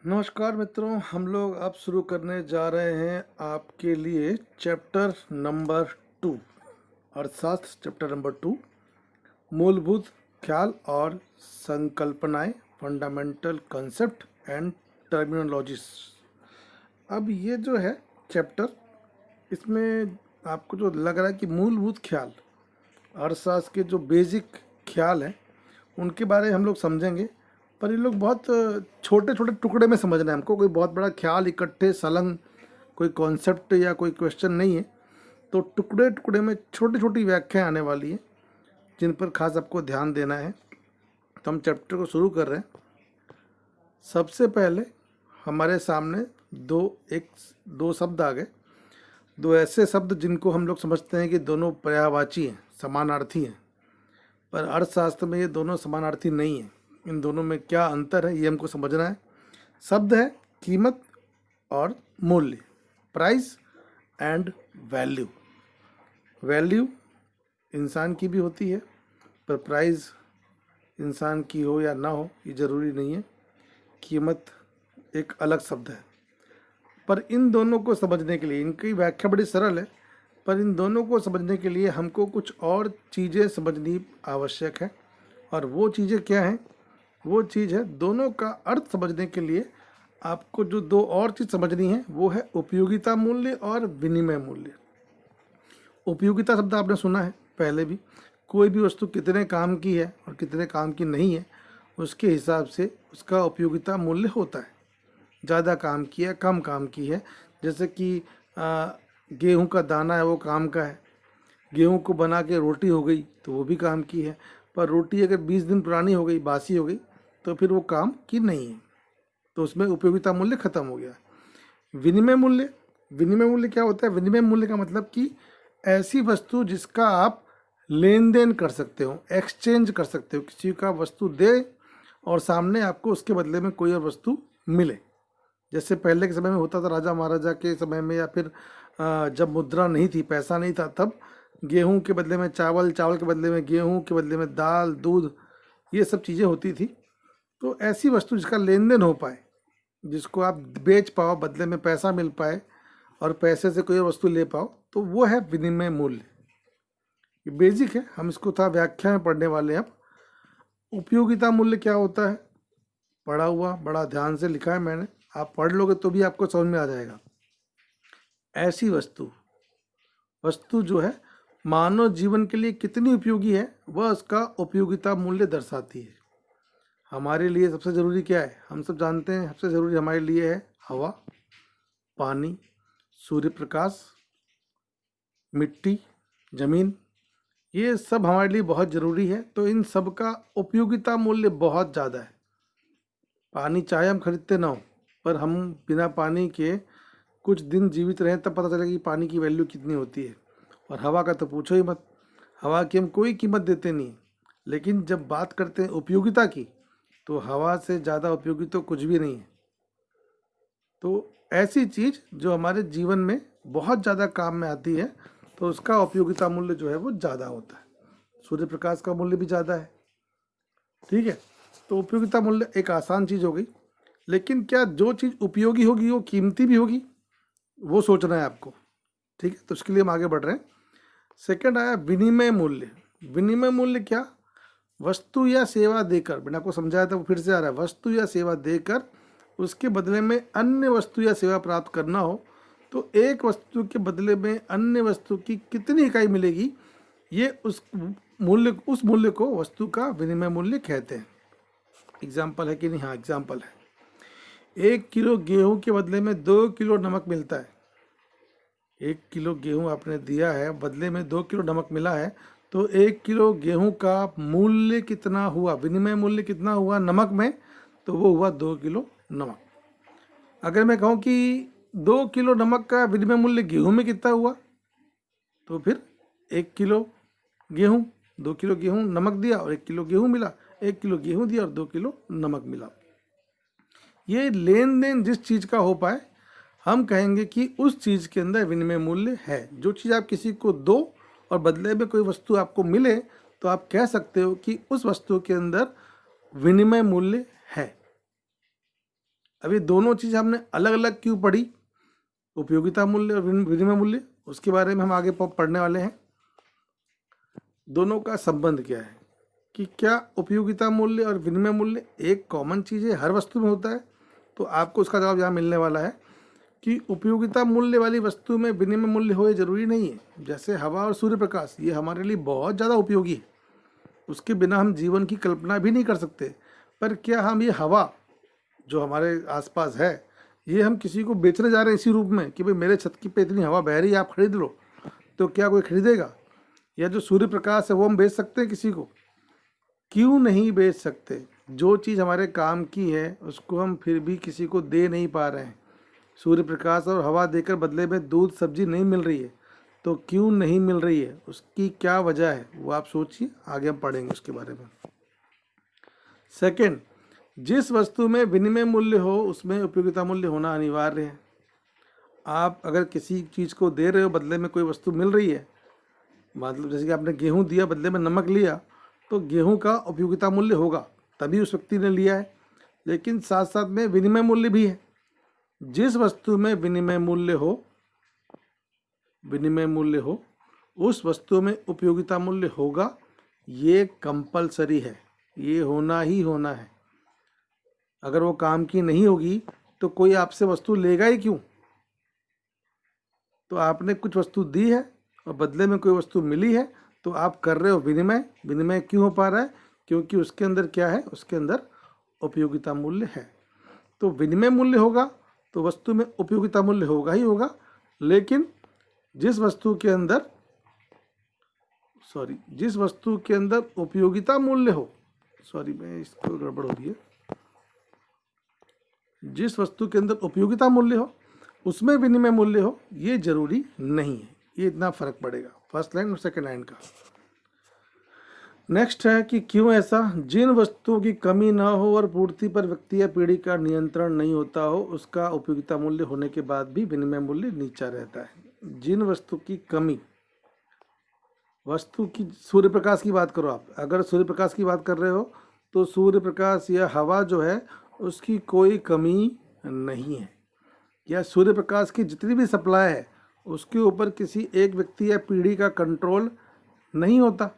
नमस्कार मित्रों, हम लोग अब शुरू करने जा रहे हैं आपके लिए चैप्टर नंबर 2, अर्थशास्त्र चैप्टर नंबर 2, मूलभूत ख्याल और संकल्पनाएं, फंडामेंटल कॉन्सेप्ट एंड टर्मिनोलॉजीज। अब ये जो है चैप्टर, इसमें आपको जो लग रहा है कि मूलभूत ख्याल, अर्थशास्त्र के जो बेसिक ख्याल हैं उनके बारे में हम लोग समझेंगे, पर ये लोग बहुत छोटे छोटे टुकड़े में समझना है हमको। कोई बहुत बड़ा ख्याल इकट्ठे सलंग कोई कॉन्सेप्ट या कोई क्वेश्चन नहीं है, तो टुकड़े टुकड़े में छोटी छोटी व्याख्याएं आने वाली हैं जिन पर खास आपको ध्यान देना है। तो हम चैप्टर को शुरू कर रहे हैं। सबसे पहले हमारे सामने दो शब्द आ गए, दो ऐसे शब्द जिनको हम लोग समझते हैं कि दोनों पर्यायवाची हैं, समानार्थी हैं, पर अर्थशास्त्र में ये दोनों समानार्थी नहीं हैं। इन दोनों में क्या अंतर है ये हमको समझना है। शब्द है कीमत और मूल्य, प्राइस एंड वैल्यू। वैल्यू इंसान की भी होती है, पर प्राइस इंसान की हो या ना हो ये ज़रूरी नहीं है। कीमत एक अलग शब्द है। पर इन दोनों को समझने के लिए, इनकी व्याख्या बड़ी सरल है, पर इन दोनों को समझने के लिए हमको कुछ और चीज़ें समझनी आवश्यक है। और वो चीज़ें क्या हैं? वो चीज़ है, दोनों का अर्थ समझने के लिए आपको जो दो और चीज़ समझनी है वो है उपयोगिता मूल्य और विनिमय मूल्य। उपयोगिता शब्द आपने सुना है पहले भी। कोई भी वस्तु कितने काम की है और कितने काम की नहीं है, उसके हिसाब से उसका उपयोगिता मूल्य होता है। ज़्यादा काम की है, कम काम की है। जैसे कि गेहूं का दाना है, वो काम का है। गेहूं को बना के रोटी हो गई तो वो भी काम की है, पर रोटी अगर 20 दिन पुरानी हो गई, बासी हो गई, तो फिर वो काम की नहीं है, तो उसमें उपयोगिता मूल्य खत्म हो गया। विनिमय मूल्य, विनिमय मूल्य क्या होता है? विनिमय मूल्य का मतलब कि ऐसी वस्तु जिसका आप लेन देन कर सकते हो, एक्सचेंज कर सकते हो। किसी का वस्तु दे और सामने आपको उसके बदले में कोई और वस्तु मिले। जैसे पहले के समय में होता था, राजा महाराजा के समय में, या फिर जब मुद्रा नहीं थी, पैसा नहीं था, तब गेहूं के बदले में चावल, चावल के बदले में गेहूं, के बदले में दाल, दूध, ये सब चीज़ें होती थी। तो ऐसी वस्तु जिसका लेन देन हो पाए, जिसको आप बेच पाओ, बदले में पैसा मिल पाए और पैसे से कोई और वस्तु ले पाओ, तो वो है विनिमय मूल्य। ये बेसिक है, हम इसको था व्याख्या में पढ़ने वाले हैं। अब उपयोगिता मूल्य क्या होता है, पढ़ा हुआ, बड़ा ध्यान से लिखा है मैंने, आप पढ़ लोगे तो भी आपको समझ में आ जाएगा। ऐसी वस्तु जो है मानव जीवन के लिए कितनी उपयोगी है, वह उसका उपयोगिता मूल्य दर्शाती है। हमारे लिए सबसे ज़रूरी क्या है? हम सब जानते हैं, सबसे ज़रूरी हमारे लिए है हवा, पानी, सूर्य प्रकाश, मिट्टी, ज़मीन। ये सब हमारे लिए बहुत ज़रूरी है, तो इन सब का उपयोगिता मूल्य बहुत ज़्यादा है। पानी चाहे हम खरीदते ना हो, पर हम बिना पानी के कुछ दिन जीवित रहें तब पता चलेगा कि पानी की वैल्यू कितनी होती है। और हवा का तो पूछो ही मत, हवा की हम कोई कीमत देते नहीं। लेकिन जब बात करते हैं उपयोगिता की, तो हवा से ज़्यादा उपयोगी तो कुछ भी नहीं है। तो ऐसी चीज़ जो हमारे जीवन में बहुत ज़्यादा काम में आती है, तो उसका उपयोगिता मूल्य जो है वो ज़्यादा होता है। सूर्य प्रकाश का मूल्य भी ज़्यादा है, ठीक है। तो उपयोगिता मूल्य एक आसान चीज़ हो गई। लेकिन क्या जो चीज़ उपयोगी होगी वो कीमती भी होगी, वो सोचना है आपको, ठीक है। तो उसके लिए हम आगे बढ़ रहे हैं। सेकंड आया विनिमय मूल्य। विनिमय मूल्य क्या? वस्तु या सेवा देकर, मैंने आपको समझाया था, वो फिर से आ रहा है। वस्तु या सेवा देकर उसके बदले में अन्य वस्तु या सेवा प्राप्त करना हो, तो एक वस्तु के बदले में अन्य वस्तु की कितनी इकाई मिलेगी, ये उस मूल्य को वस्तु का विनिमय मूल्य कहते हैं। एग्जाम्पल है कि नहीं? हाँ, एग्जाम्पल है। 1 किलो गेहूं के बदले में 2 किलो नमक मिलता है। 1 किलो गेहूं आपने दिया है, बदले में 2 किलो नमक मिला है, तो 1 किलो गेहूं का मूल्य कितना हुआ, विनिमय मूल्य कितना हुआ नमक में? तो वो हुआ 2 किलो नमक। अगर मैं कहूँ कि 2 किलो नमक का विनिमय मूल्य गेहूं में कितना हुआ, तो फिर 1 किलो गेहूं, 2 किलो गेहूं नमक दिया और 1 किलो गेहूं मिला, 1 किलो गेहूं दिया और 2 किलो नमक मिला। ये लेन देन जिस चीज़ का हो पाए, हम कहेंगे कि उस चीज़ के अंदर विनिमय मूल्य है। जो चीज़ आप किसी को दो और बदले में कोई वस्तु आपको मिले, तो आप कह सकते हो कि उस वस्तु के अंदर विनिमय मूल्य है। अभी दोनों चीज़ हमने अलग अलग क्यों पढ़ी, उपयोगिता मूल्य और विनिमय मूल्य, उसके बारे में हम आगे पढ़ने वाले हैं। दोनों का संबंध क्या है, कि क्या उपयोगिता मूल्य और विनिमय मूल्य एक कॉमन चीज़ है, हर वस्तु में होता है? तो आपको उसका जवाब यहाँ मिलने वाला है कि उपयोगिता मूल्य वाली वस्तु में विनिमय मूल्य हो, जरूरी नहीं है। जैसे हवा और सूर्य प्रकाश, ये हमारे लिए बहुत ज़्यादा उपयोगी है, उसके बिना हम जीवन की कल्पना भी नहीं कर सकते। पर क्या हम ये हवा जो हमारे आसपास है, ये हम किसी को बेचने जा रहे हैं इसी रूप में कि भाई मेरे छत की पे इतनी हवा बह रही है, आप खरीद लो, तो क्या कोई खरीदेगा? या जो सूर्य प्रकाश है वो हम बेच सकते हैं किसी को? क्यों नहीं बेच सकते? जो चीज़ हमारे काम की है उसको हम फिर भी किसी को दे नहीं पा रहे हैं। सूर्य प्रकाश और हवा देकर बदले में दूध सब्जी नहीं मिल रही है, तो क्यों नहीं मिल रही है, उसकी क्या वजह है, वो आप सोचिए, आगे हम पढ़ेंगे उसके बारे में। सेकंड, जिस वस्तु में विनिमय मूल्य हो उसमें उपयोगिता मूल्य होना अनिवार्य है। आप अगर किसी चीज़ को दे रहे हो, बदले में कोई वस्तु मिल रही है, मतलब जैसे कि आपने गेहूं दिया, बदले में नमक लिया, तो गेहूं का उपयोगिता मूल्य होगा, तभी उस व्यक्ति ने लिया है। लेकिन साथ साथ में विनिमय मूल्य भी है। जिस वस्तु में विनिमय मूल्य हो उस वस्तु में उपयोगिता मूल्य होगा, ये कंपलसरी है, ये होना ही होना है। अगर वो काम की नहीं होगी तो कोई आपसे वस्तु लेगा ही क्यों? तो आपने कुछ वस्तु दी है और बदले में कोई वस्तु मिली है, तो आप कर रहे हो विनिमय। विनिमय क्यों हो पा रहा है? क्योंकि उसके अंदर क्या है, उसके अंदर उपयोगिता मूल्य है। तो विनिमय मूल्य होगा तो वस्तु में उपयोगिता मूल्य होगा ही होगा। लेकिन जिस वस्तु के अंदर उपयोगिता मूल्य हो, मैं इसको गड़बड़ हो रही है, जिस वस्तु के अंदर उपयोगिता मूल्य हो उसमें विनिमय मूल्य हो, ये जरूरी नहीं है। ये इतना फर्क पड़ेगा फर्स्ट लाइन और सेकंड लाइन का। नेक्स्ट है कि क्यों ऐसा? जिन वस्तुओं की कमी ना हो और पूर्ति पर व्यक्ति या पीढ़ी का नियंत्रण नहीं होता हो, उसका उपयोगिता मूल्य होने के बाद भी विनिमय मूल्य नीचा रहता है। जिन वस्तु की कमी, वस्तु की, सूर्य प्रकाश की बात करो आप, अगर सूर्य प्रकाश की बात कर रहे हो तो सूर्य प्रकाश या हवा जो है उसकी कोई कमी नहीं है, या सूर्य प्रकाश की जितनी भी सप्लाई है उसके ऊपर किसी एक व्यक्ति या पीढ़ी का कंट्रोल नहीं होता,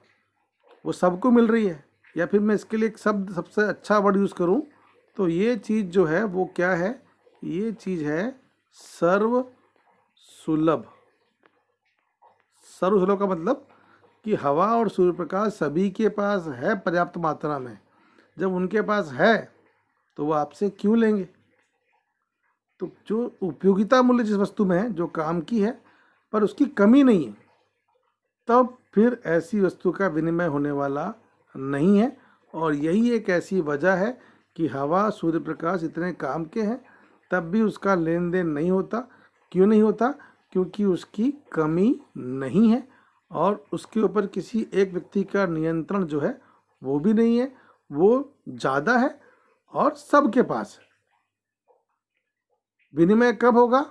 वो सबको मिल रही है। या फिर मैं इसके लिए एक शब्द, सबसे अच्छा वर्ड यूज़ करूं तो ये चीज़ जो है वो क्या है? ये चीज़ है सर्व सुलभ। सर्व सुलभ का मतलब कि हवा और सूर्य प्रकाश सभी के पास है पर्याप्त मात्रा में। जब उनके पास है तो वो आपसे क्यों लेंगे? तो जो उपयोगिता मूल्य जिस वस्तु में है, जो काम की है पर उसकी कमी नहीं है, तब फिर ऐसी वस्तु का विनिमय होने वाला नहीं है। और यही एक ऐसी वजह है कि हवा, सूर्य प्रकाश इतने काम के हैं तब भी उसका लेन देन नहीं होता। क्यों नहीं होता? क्योंकि उसकी कमी नहीं है और उसके ऊपर किसी एक व्यक्ति का नियंत्रण जो है वो भी नहीं है, वो ज़्यादा है और सबके पास है। विनिमय कब होगा?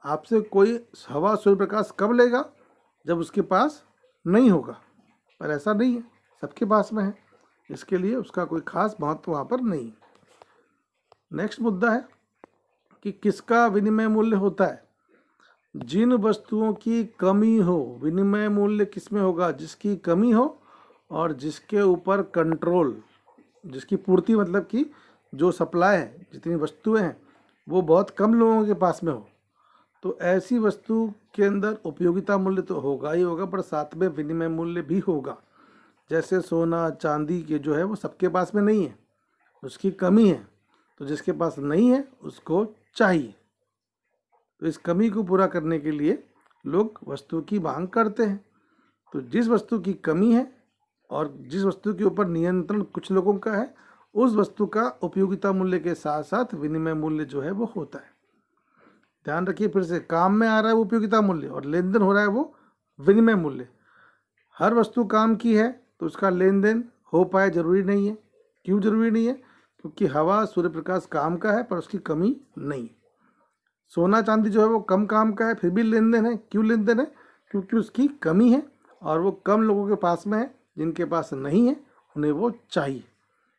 आपसे कोई हवा, सूर्य प्रकाश कब लेगा? जब उसके पास नहीं होगा। पर ऐसा नहीं है, सबके पास में है, इसके लिए उसका कोई खास महत्व वहाँ पर नहीं। नेक्स्ट मुद्दा है कि किसका विनिमय मूल्य होता है? जिन वस्तुओं की कमी हो। विनिमय मूल्य किसमें होगा? जिसकी कमी हो और जिसके ऊपर कंट्रोल, जिसकी पूर्ति मतलब कि जो सप्लाई है, जितनी वस्तुएं हैं वो बहुत कम लोगों के पास में हो, तो ऐसी वस्तु के अंदर उपयोगिता मूल्य तो होगा ही होगा, पर साथ में विनिमय मूल्य भी होगा। जैसे सोना चांदी के जो है वो सबके पास में नहीं है, उसकी कमी है, तो जिसके पास नहीं है उसको चाहिए। तो इस कमी को पूरा करने के लिए लोग वस्तु की मांग करते हैं। तो जिस वस्तु की कमी है और जिस वस्तु के ऊपर नियंत्रण कुछ लोगों का है, उस वस्तु का उपयोगिता मूल्य के साथ साथ विनिमय मूल्य जो है वो होता है। ध्यान रखिए, फिर से, काम में आ रहा है वो उपयोगिता मूल्य और लेन देन हो रहा है वो विनिमय मूल्य। हर वस्तु काम की है तो उसका लेन देन हो पाए जरूरी नहीं है। क्यों जरूरी नहीं है? क्योंकि हवा, सूर्य प्रकाश काम का है पर उसकी कमी नहीं। सोना चांदी जो है वो कम काम का है फिर भी लेन देन है। क्यों लेन देन है? क्योंकि उसकी कमी है और वो कम लोगों के पास में है, जिनके पास नहीं है उन्हें वो चाहिए।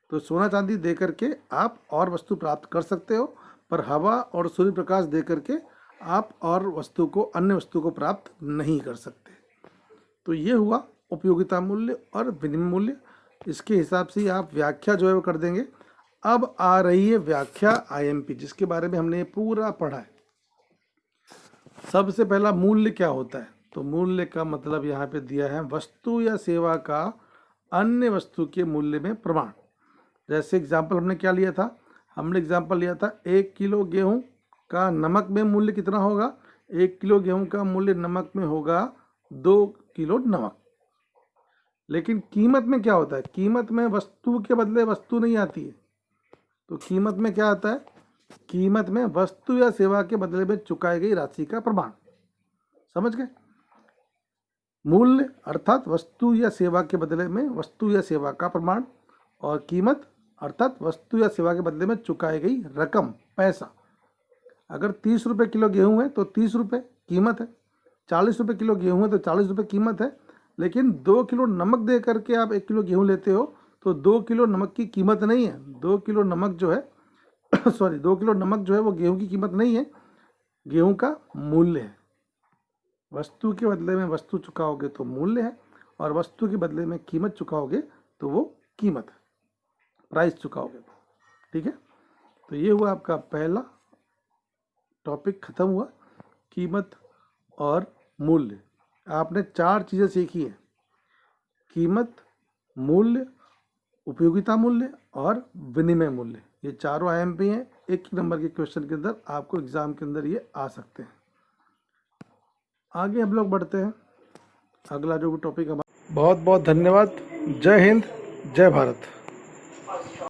तो सोना चांदी दे करके आप और वस्तु प्राप्त कर सकते हो, पर हवा और सूर्य प्रकाश दे करके आप और वस्तु को, अन्य वस्तु को प्राप्त नहीं कर सकते। तो ये हुआ उपयोगिता मूल्य और विनिमय मूल्य। इसके हिसाब से आप व्याख्या जो है वो कर देंगे। अब आ रही है व्याख्या IMP, जिसके बारे में हमने पूरा पढ़ा है। सबसे पहला मूल्य क्या होता है? तो मूल्य का मतलब यहाँ पे दिया है वस्तु या सेवा का अन्य वस्तु के मूल्य में प्रमाण। जैसे एग्जाम्पल हमने क्या लिया था? हमने एग्जाम्पल लिया था 1 किलो गेहूं का नमक में मूल्य कितना होगा? 1 किलो गेहूं का मूल्य नमक में होगा 2 किलो नमक। लेकिन कीमत में क्या होता है? कीमत में वस्तु के बदले वस्तु नहीं आती है। तो कीमत में क्या आता है? कीमत में वस्तु या सेवा के बदले में चुकाई गई राशि का प्रमाण। समझ गए? मूल्य अर्थात वस्तु या सेवा के बदले में वस्तु या सेवा का प्रमाण, और कीमत अर्थात वस्तु या सेवा के बदले में चुकाई गई रकम, पैसा। अगर 30 रुपये किलो गेहूँ है तो 30 रुपये कीमत है, 40 रुपये किलो गेहूँ है तो 40 रुपये कीमत है। लेकिन 2 किलो नमक दे करके आप 1 किलो गेहूँ लेते हो तो 2 किलो नमक की कीमत नहीं है। 2 किलो नमक जो है 2 किलो नमक जो है वो गेहूँ की कीमत नहीं है, गेहूँ का मूल्य है। वस्तु के बदले में वस्तु चुकाओगे तो मूल्य है, और वस्तु के बदले में कीमत चुकाओगे तो वो कीमत है, प्राइस चुकाओगे तो। ठीक है? तो ये हुआ आपका पहला टॉपिक, खत्म हुआ, कीमत और मूल्य। आपने 4 चीज़ें सीखी हैं: कीमत, मूल्य, उपयोगिता मूल्य और विनिमय मूल्य। ये चारों IMP हैं। एक नंबर के क्वेश्चन के अंदर आपको एग्जाम के अंदर ये आ सकते हैं। आगे हम लोग बढ़ते हैं, अगला जो टॉपिक हमारा। बहुत बहुत धन्यवाद। जय हिंद, जय भारत।